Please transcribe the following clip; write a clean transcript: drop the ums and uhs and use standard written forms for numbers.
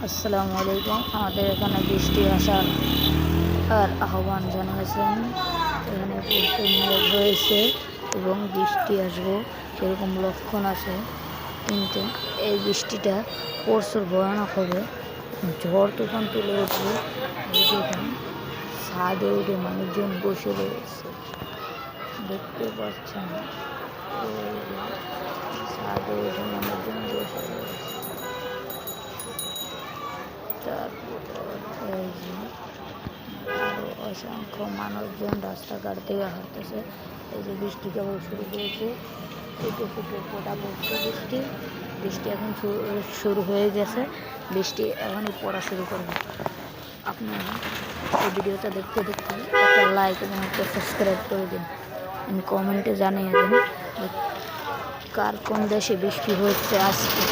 আসসালামু আলাইকুম। আমাদের এখানে বৃষ্টি আসার আহ্বান জানিয়েছেন। এখানে প্রচুর মেঘ হয়েছে এবং বৃষ্টি আসবো সেরকম লক্ষণ আছে, কিন্তু এই বৃষ্টিটা প্রচুর ভয়ানক হবে। ঝড় তুফান তুলে উঠবে। এই দেখুন, ছাদে উঠে মানুষজন বসে রয়েছে, দেখতে পাচ্ছেন। ওই যে ছাদে উঠে মানুষজন বসে রয়েছে। তারপর এই যে আরো অসংখ্য মানুষজন রাস্তাঘাট দিয়ে হাঁটতেছে। এই যে বৃষ্টি কেবল শুরু হয়েছে, ফুটে ফুটে ফোটা পড়ছে বৃষ্টি। বৃষ্টি এখন শুরু হয়ে গেছে। বৃষ্টি এখনই পড়া শুরু করবে। আপনারা এই ভিডিওটা দেখতে দেখতে একটা লাইক এবং একটা সাবস্ক্রাইব করে দিন। কমেন্টে জানিয়ে দিন কার কোন দেশে বৃষ্টি হচ্ছে আজকে।